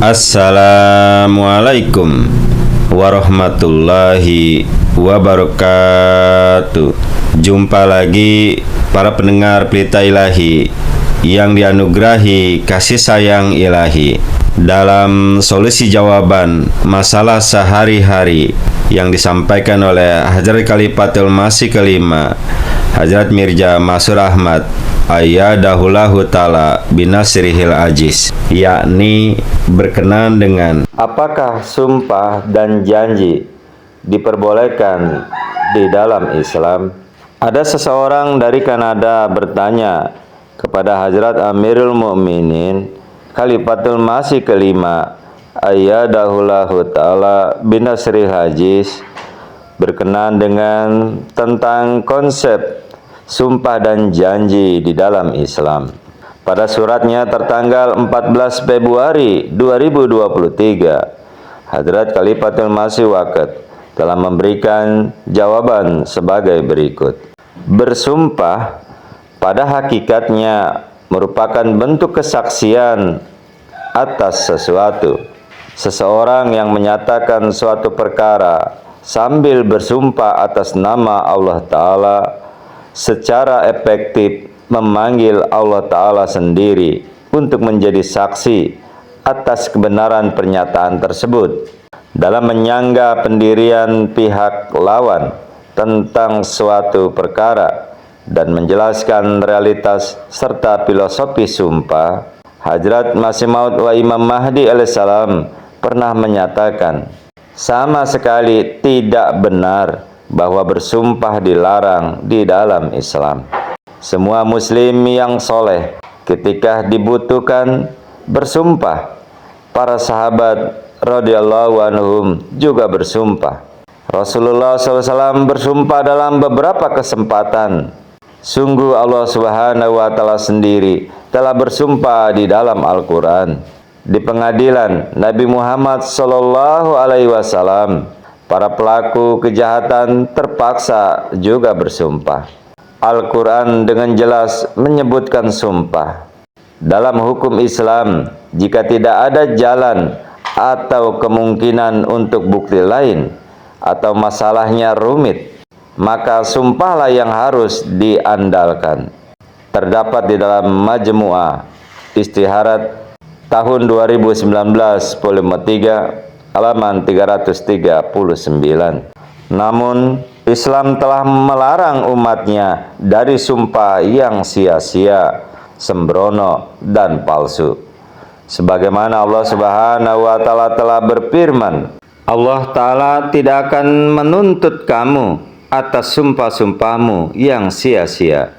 Assalamualaikum warahmatullahi wabarakatuh. Jumpa lagi para pendengar Pelita Ilahi yang dianugerahi kasih sayang ilahi dalam solusi jawaban masalah sehari-hari yang disampaikan oleh Hadrat Khalifatul Masih kelima Hadrat Mirza Masur Ahmad Ayyadahullahu ta'ala binasrihil ajiz, yakni berkenaan dengan apakah sumpah dan janji diperbolehkan di dalam Islam. Ada seseorang dari Kanada bertanya kepada Hadrat Amirul Mukminin Khalifatul Masih kelima Ayyadahullahu ta'ala binasrihil ajiz berkenaan dengan tentang konsep sumpah dan janji di dalam Islam. Pada suratnya tertanggal 14 Februari 2023, Hadrat Khalifatul Masih Waqt telah memberikan jawaban sebagai berikut. Bersumpah pada hakikatnya merupakan bentuk kesaksian atas sesuatu. Seseorang yang menyatakan suatu perkara sambil bersumpah atas nama Allah Ta'ala secara efektif memanggil Allah Ta'ala sendiri untuk menjadi saksi atas kebenaran pernyataan tersebut. Dalam menyangga pendirian pihak lawan tentang suatu perkara dan menjelaskan realitas serta filosofi sumpah, Hadrat Masih Maud wa Imam Mahdi alaihissalam pernah menyatakan, sama sekali tidak benar bahwa bersumpah dilarang di dalam Islam. Semua muslim yang soleh ketika dibutuhkan bersumpah. Para sahabat radhiyallahu anhum juga bersumpah. Rasulullah SAW bersumpah dalam beberapa kesempatan. Sungguh Allah Subhanahu wa Ta'ala sendiri telah bersumpah di dalam Al-Quran. Di pengadilan Nabi Muhammad SAW, para pelaku kejahatan terpaksa juga bersumpah. Al-Quran dengan jelas menyebutkan sumpah. Dalam hukum Islam, jika tidak ada jalan atau kemungkinan untuk bukti lain atau masalahnya rumit, maka sumpahlah yang harus diandalkan. Terdapat di dalam Majmu'ah Istiharat tahun 2019 volume 3 halaman 339. Namun Islam telah melarang umatnya dari sumpah yang sia-sia, sembrono dan palsu. Sebagaimana Allah Subhanahu wa Ta'ala telah berfirman, Allah Ta'ala tidak akan menuntut kamu atas sumpah-sumpahmu yang sia-sia,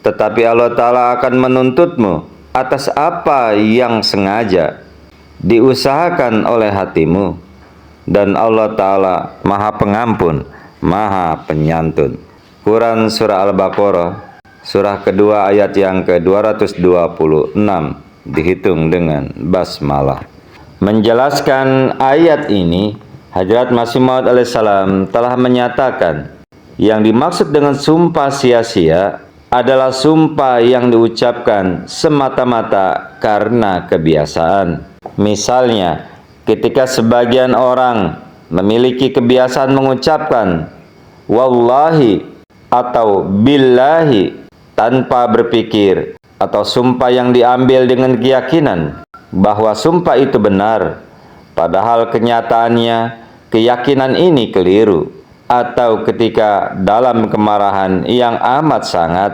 tetapi Allah Ta'ala akan menuntutmu atas apa yang sengaja diusahakan oleh hatimu, dan Allah Ta'ala Maha Pengampun, Maha Penyantun. Quran Surah Al-Baqarah surah kedua ayat yang ke-226 dihitung dengan basmalah. Menjelaskan ayat ini, Hadrat Masih Maud alaihissalam telah menyatakan yang dimaksud dengan sumpah sia-sia adalah sumpah yang diucapkan semata-mata karena kebiasaan. Misalnya, ketika sebagian orang memiliki kebiasaan mengucapkan wallahi atau billahi tanpa berpikir, atau sumpah yang diambil dengan keyakinan bahwa sumpah itu benar, padahal kenyataannya keyakinan ini keliru. Atau ketika dalam kemarahan yang amat sangat,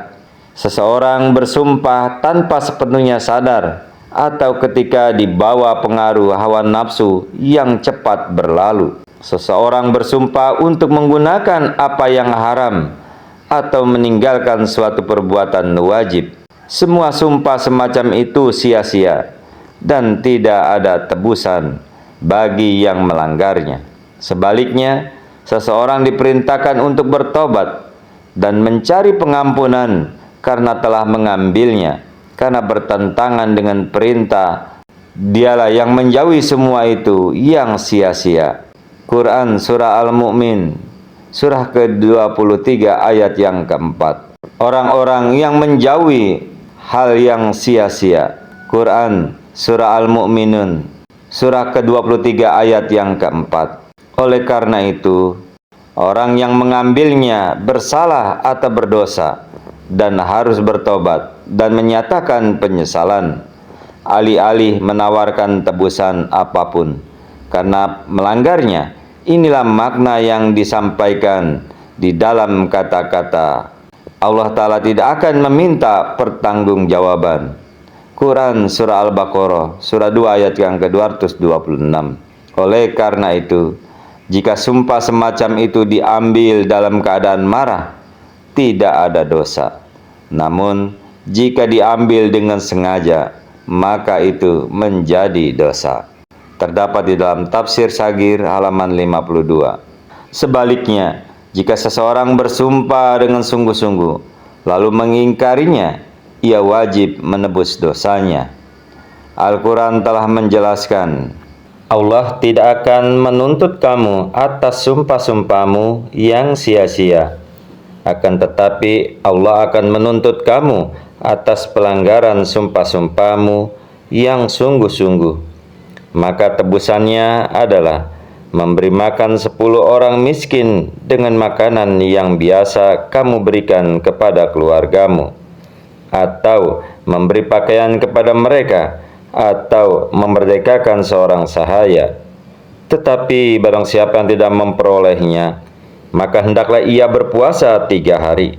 seseorang bersumpah tanpa sepenuhnya sadar, atau ketika dibawa pengaruh hawa nafsu yang cepat berlalu, seseorang bersumpah untuk menggunakan apa yang haram atau meninggalkan suatu perbuatan wajib. Semua sumpah semacam itu sia-sia dan tidak ada tebusan bagi yang melanggarnya. Sebaliknya, seseorang diperintahkan untuk bertobat dan mencari pengampunan karena telah mengambilnya, karena bertentangan dengan perintah. Dialah yang menjauhi semua itu yang sia-sia. Quran Surah Al-Mu'min surah ke-23 ayat yang keempat. Orang-orang yang menjauhi hal yang sia-sia. Quran Surah Al-Mu'minun surah ke-23 ayat yang keempat. Oleh karena itu, orang yang mengambilnya bersalah atau berdosa dan harus bertobat dan menyatakan penyesalan, alih-alih menawarkan tebusan apapun karena melanggarnya. Inilah makna yang disampaikan di dalam kata-kata Allah Ta'ala tidak akan meminta pertanggungjawaban. Quran Surah Al-Baqarah Surah 2 ayat yang ke-226. Oleh karena itu, jika sumpah semacam itu diambil dalam keadaan marah, tidak ada dosa. Namun, jika diambil dengan sengaja, maka itu menjadi dosa. Terdapat di dalam Tafsir Sagir halaman 52. Sebaliknya, jika seseorang bersumpah dengan sungguh-sungguh, lalu mengingkarinya, ia wajib menebus dosanya. Al-Quran telah menjelaskan, Allah tidak akan menuntut kamu atas sumpah-sumpahmu yang sia-sia. Akan tetapi Allah akan menuntut kamu atas pelanggaran sumpah-sumpahmu yang sungguh-sungguh. Maka tebusannya adalah memberi makan 10 orang miskin dengan makanan yang biasa kamu berikan kepada keluargamu, atau memberi pakaian kepada mereka, atau memerdekakan seorang sahaya. Tetapi barang siapa yang tidak memperolehnya, maka hendaklah ia berpuasa 3 hari.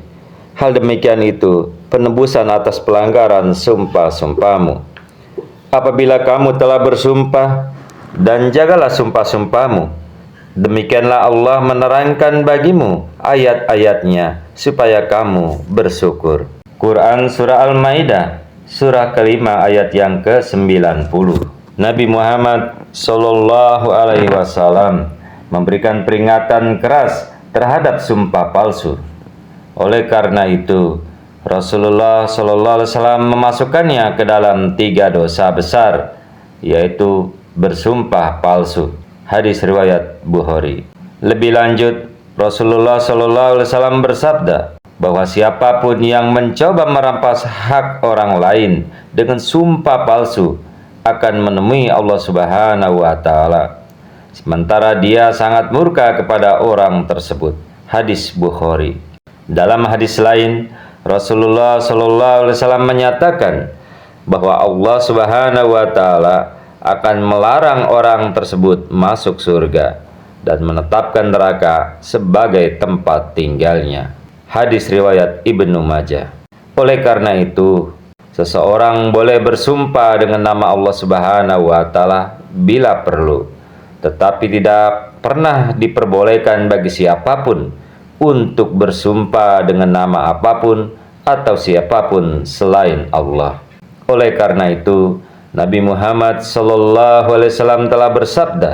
Hal demikian itu penebusan atas pelanggaran sumpah-sumpahmu. Apabila kamu telah bersumpah, dan jagalah sumpah-sumpahmu, demikianlah Allah menerangkan bagimu ayat-ayatnya supaya kamu bersyukur. Quran Surah Al-Maidah Surah kelima ayat yang ke-90. Nabi Muhammad Sallallahu Alaihi Wasallam memberikan peringatan keras terhadap sumpah palsu. Oleh karena itu, Rasulullah Sallallahu Alaihi Wasallam memasukkannya ke dalam 3 dosa besar, yaitu bersumpah palsu. Hadis riwayat Bukhari. Lebih lanjut, Rasulullah Sallallahu Alaihi Wasallam bersabda bahwa siapapun yang mencoba merampas hak orang lain dengan sumpah palsu akan menemui Allah Subhanahu wa Ta'ala, sementara dia sangat murka kepada orang tersebut. Hadis Bukhari. Dalam hadis lain, Rasulullah Sallallahu Alaihi Wasallam menyatakan bahwa Allah Subhanahu wa Ta'ala akan melarang orang tersebut masuk surga dan menetapkan neraka sebagai tempat tinggalnya. Hadis riwayat Ibnu Majah. Oleh karena itu, seseorang boleh bersumpah dengan nama Allah Subhanahu wa Ta'ala bila perlu, tetapi tidak pernah diperbolehkan bagi siapapun untuk bersumpah dengan nama apapun atau siapapun selain Allah. Oleh karena itu, Nabi Muhammad Sallallahu Alaihi Wasallam telah bersabda,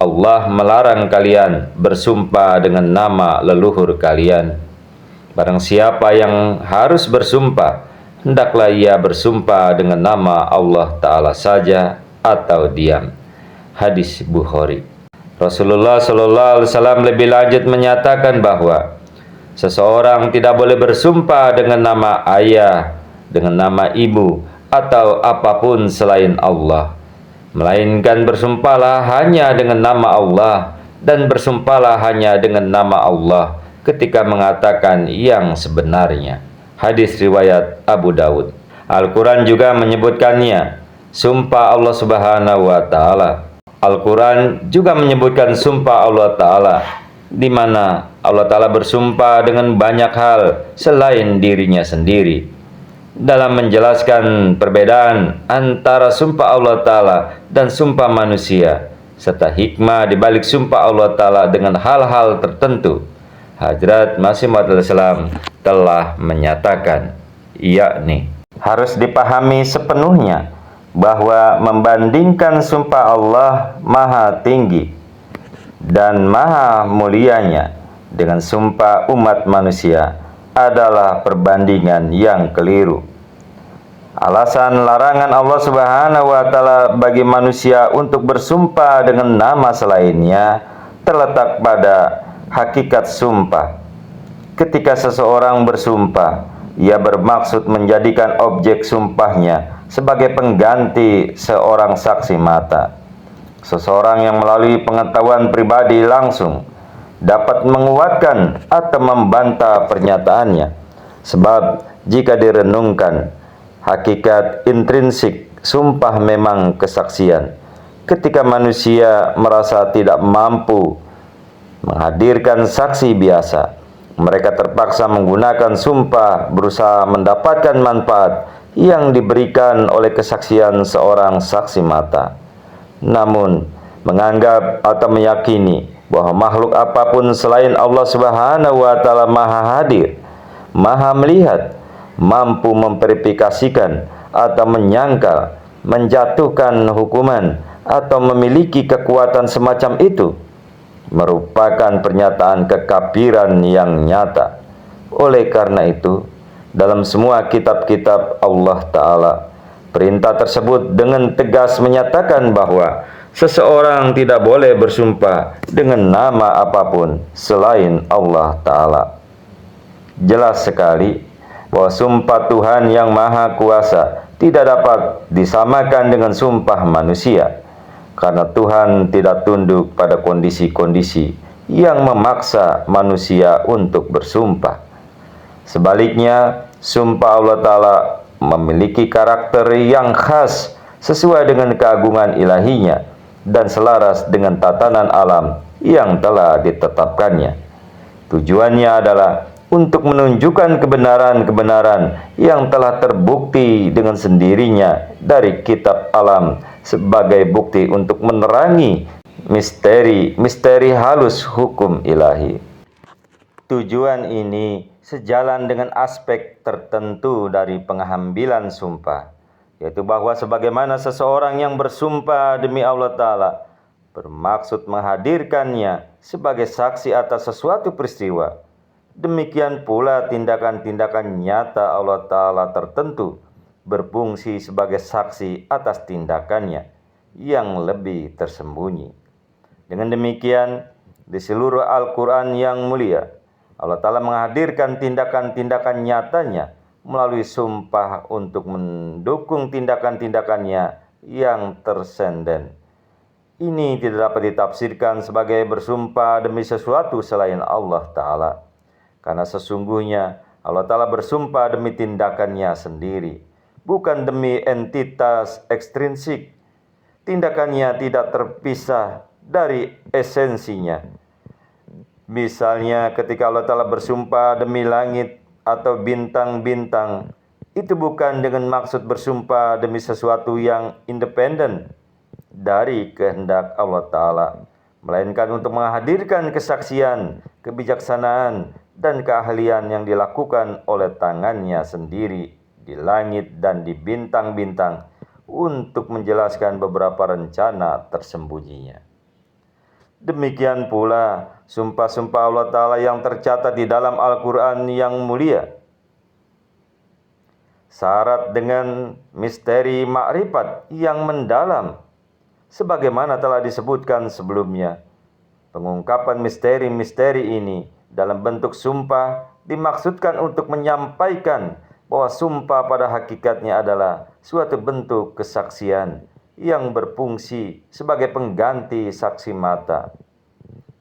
Allah melarang kalian bersumpah dengan nama leluhur kalian. Barang siapa yang harus bersumpah, hendaklah ia bersumpah dengan nama Allah Ta'ala saja atau diam. Hadis Bukhari. Rasulullah Sallallahu Alaihi Wasallam lebih lanjut menyatakan bahwa seseorang tidak boleh bersumpah dengan nama ayah, dengan nama ibu, atau apapun selain Allah, melainkan bersumpahlah hanya dengan nama Allah, dan bersumpahlah hanya dengan nama Allah ketika mengatakan yang sebenarnya. Hadis riwayat Abu Dawud. Al-Quran juga menyebutkannya, sumpah Allah Subhanahu wa Ta'ala. Al-Quran juga menyebutkan sumpah Allah Ta'ala, di mana Allah Ta'ala bersumpah dengan banyak hal selain dirinya sendiri. Dalam menjelaskan perbedaan antara sumpah Allah Ta'ala dan sumpah manusia, serta hikmah di balik sumpah Allah Ta'ala dengan hal-hal tertentu, Hadrat Masih Maud Islam telah menyatakan, yakni harus dipahami sepenuhnya bahwa membandingkan sumpah Allah Maha Tinggi dan Maha Mulianya dengan sumpah umat manusia adalah perbandingan yang keliru. Alasan larangan Allah Subhanahu wa Ta'ala bagi manusia untuk bersumpah dengan nama selainnya terletak pada hakikat sumpah. Ketika seseorang bersumpah, ia bermaksud menjadikan objek sumpahnya sebagai pengganti seorang saksi mata. Seseorang yang melalui pengetahuan pribadi langsung dapat menguatkan atau membantah pernyataannya. Sebab jika direnungkan, hakikat intrinsik sumpah memang kesaksian. Ketika manusia merasa tidak mampu menghadirkan saksi biasa, mereka terpaksa menggunakan sumpah berusaha mendapatkan manfaat yang diberikan oleh kesaksian seorang saksi mata. Namun, menganggap atau meyakini bahwa makhluk apapun selain Allah Subhanahu wa taala Maha Hadir, Maha Melihat, mampu memverifikasikan atau menyangkal, menjatuhkan hukuman atau memiliki kekuatan semacam itu, merupakan pernyataan kekafiran yang nyata. Oleh karena itu, dalam semua kitab-kitab Allah Ta'ala, perintah tersebut dengan tegas menyatakan bahwa seseorang tidak boleh bersumpah dengan nama apapun selain Allah Ta'ala. Jelas sekali bahwa sumpah Tuhan yang Maha Kuasa tidak dapat disamakan dengan sumpah manusia, karena Tuhan tidak tunduk pada kondisi-kondisi yang memaksa manusia untuk bersumpah. Sebaliknya, sumpah Allah Ta'ala memiliki karakter yang khas sesuai dengan keagungan ilahinya dan selaras dengan tatanan alam yang telah ditetapkannya. Tujuannya adalah untuk menunjukkan kebenaran-kebenaran yang telah terbukti dengan sendirinya dari kitab alam sebagai bukti untuk menerangi misteri halus hukum ilahi. Tujuan ini sejalan dengan aspek tertentu dari pengambilan sumpah, yaitu bahwa sebagaimana seseorang yang bersumpah demi Allah Ta'ala bermaksud menghadirkannya sebagai saksi atas sesuatu peristiwa, demikian pula tindakan-tindakan nyata Allah Ta'ala tertentu berfungsi sebagai saksi atas tindakannya yang lebih tersembunyi. Dengan demikian, di seluruh Al-Quran yang mulia, Allah Ta'ala menghadirkan tindakan-tindakan nyatanya melalui sumpah untuk mendukung tindakan-tindakannya yang tersenden. Ini tidak dapat ditafsirkan sebagai bersumpah demi sesuatu selain Allah Ta'ala, karena sesungguhnya Allah Ta'ala bersumpah demi tindakannya sendiri, bukan demi entitas ekstrinsik. Tindakannya tidak terpisah dari esensinya. Misalnya ketika Allah Ta'ala bersumpah demi langit atau bintang-bintang, itu bukan dengan maksud bersumpah demi sesuatu yang independen dari kehendak Allah Ta'ala, melainkan untuk menghadirkan kesaksian, kebijaksanaan, dan keahlian yang dilakukan oleh tangannya sendiri di langit dan di bintang-bintang untuk menjelaskan beberapa rencana tersembunyinya. Demikian pula sumpah-sumpah Allah Ta'ala yang tercatat di dalam Al-Quran yang mulia, syarat dengan misteri makrifat yang mendalam, sebagaimana telah disebutkan sebelumnya. Pengungkapan misteri-misteri ini dalam bentuk sumpah dimaksudkan untuk menyampaikan bahwa sumpah pada hakikatnya adalah suatu bentuk kesaksian yang berfungsi sebagai pengganti saksi mata.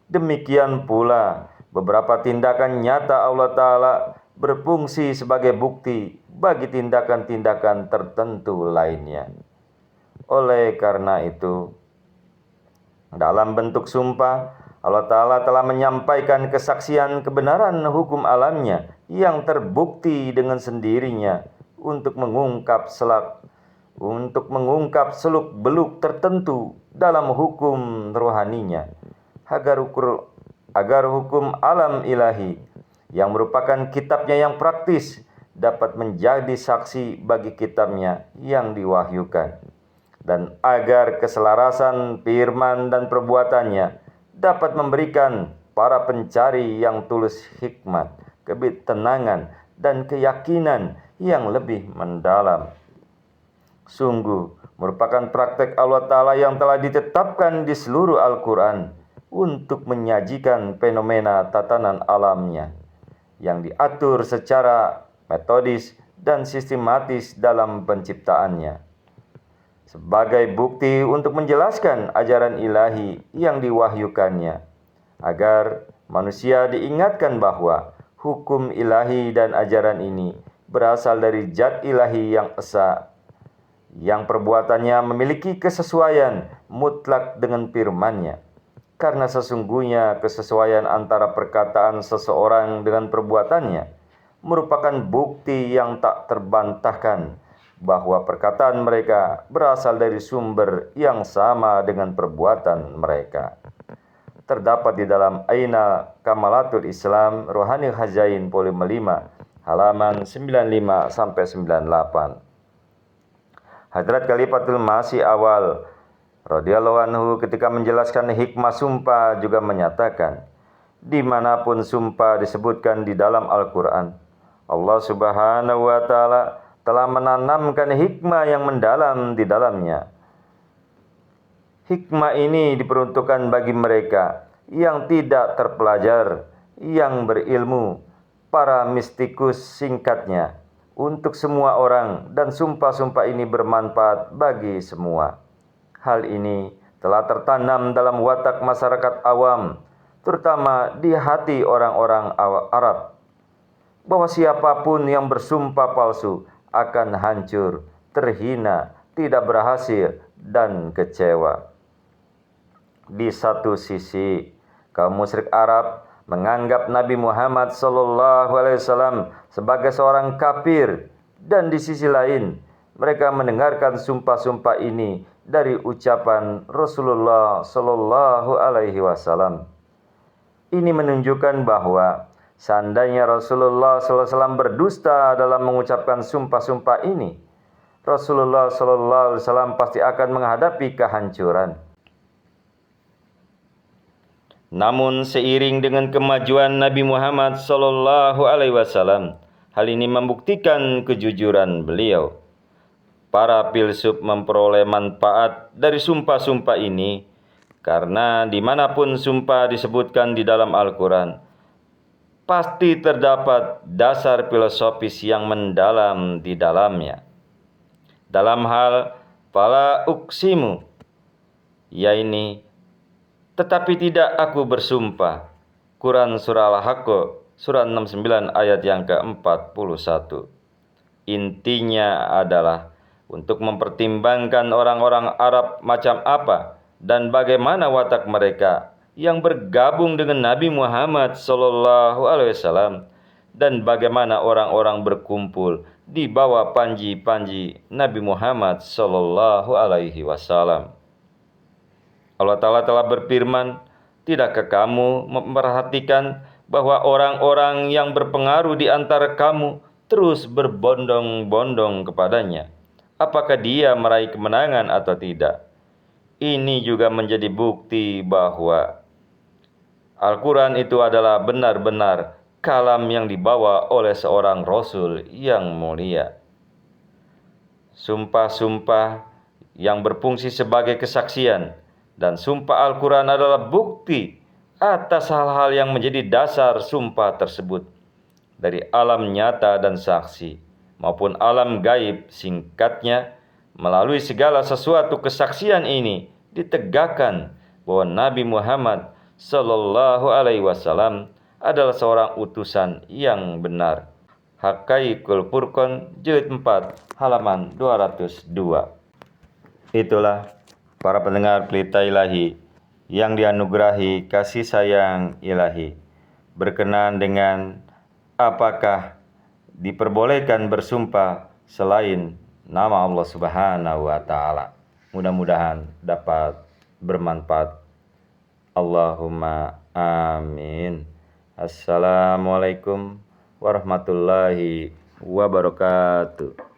Demikian pula beberapa tindakan nyata Allah Ta'ala berfungsi sebagai bukti bagi tindakan-tindakan tertentu lainnya. Oleh karena itu, dalam bentuk sumpah, Allah Ta'ala telah menyampaikan kesaksian kebenaran hukum alamnya yang terbukti dengan sendirinya untuk mengungkap seluk-beluk tertentu dalam hukum rohaninya, agar hukum alam ilahi yang merupakan kitabnya yang praktis dapat menjadi saksi bagi kitabnya yang diwahyukan, dan agar keselarasan firman dan perbuatannya dapat memberikan para pencari yang tulus hikmat, ketenangan, dan keyakinan yang lebih mendalam. Sungguh merupakan praktek Allah Ta'ala yang telah ditetapkan di seluruh Al-Quran untuk menyajikan fenomena tatanan alamnya yang diatur secara metodis dan sistematis dalam penciptaannya, sebagai bukti untuk menjelaskan ajaran ilahi yang diwahyukannya, agar manusia diingatkan bahwa hukum ilahi dan ajaran ini berasal dari zat ilahi yang esa, yang perbuatannya memiliki kesesuaian mutlak dengan firman-Nya. Karena sesungguhnya kesesuaian antara perkataan seseorang dengan perbuatannya merupakan bukti yang tak terbantahkan bahwa perkataan mereka berasal dari sumber yang sama dengan perbuatan mereka. Terdapat di dalam Aina Kamalatul Islam Rohani Hazain volume 5 halaman 95 sampai 98. Hadrat Khalifatul Masih Awal radhiyallahu anhu ketika menjelaskan hikmah sumpah juga menyatakan, dimanapun sumpah disebutkan di dalam Al-Quran, Allah Subhanahu wa Ta'ala telah menanamkan hikmah yang mendalam di dalamnya. Hikmah ini diperuntukkan bagi mereka yang tidak terpelajar, yang berilmu, para mistikus, singkatnya, untuk semua orang, dan sumpah-sumpah ini bermanfaat bagi semua. Hal ini telah tertanam dalam watak masyarakat awam, terutama di hati orang-orang Arab, bahwa siapapun yang bersumpah palsu akan hancur, terhina, tidak berhasil, dan kecewa. Di satu sisi, kaum musyrik Arab menganggap Nabi Muhammad SAW sebagai seorang kafir, dan di sisi lain, mereka mendengarkan sumpah-sumpah ini dari ucapan Rasulullah SAW. Ini menunjukkan bahwa seandainya Rasulullah SAW berdusta dalam mengucapkan sumpah-sumpah ini, Rasulullah SAW pasti akan menghadapi kehancuran. Namun seiring dengan kemajuan Nabi Muhammad SAW, hal ini membuktikan kejujuran beliau. Para filsuf memperoleh manfaat dari sumpah-sumpah ini karena dimanapun sumpah disebutkan di dalam Al-Quran, pasti terdapat dasar filosofis yang mendalam di dalamnya. Dalam hal fala uksimu, yaitu tetapi tidak aku bersumpah, Quran Surah Al-Haqqah Surah 69 ayat yang ke-41. Intinya adalah untuk mempertimbangkan orang-orang Arab macam apa dan bagaimana watak mereka yang bergabung dengan Nabi Muhammad SAW, dan bagaimana orang-orang berkumpul di bawah panji-panji Nabi Muhammad SAW. Allah Ta'ala telah berfirman, tidakkah kamu memperhatikan bahwa orang-orang yang berpengaruh di antara kamu terus berbondong-bondong kepadanya? Apakah dia meraih kemenangan atau tidak? Ini juga menjadi bukti bahwa Al-Quran itu adalah benar-benar kalam yang dibawa oleh seorang Rasul yang mulia. Sumpah-sumpah yang berfungsi sebagai kesaksian dan sumpah Al-Quran adalah bukti atas hal-hal yang menjadi dasar sumpah tersebut, dari alam nyata dan saksi maupun alam gaib. Singkatnya, melalui segala sesuatu kesaksian ini ditegakkan bahwa Nabi Muhammad SAW adalah seorang utusan yang benar. Haqqaiqul Furqan jilid 4 halaman 202. Itulah para pendengar Pelita Ilahi yang dianugerahi kasih sayang ilahi, berkenan dengan apakah diperbolehkan bersumpah selain nama Allah Subhanahu wa Ta'ala. Mudah-mudahan dapat bermanfaat. Allahumma amin. Assalamualaikum warahmatullahi wabarakatuh.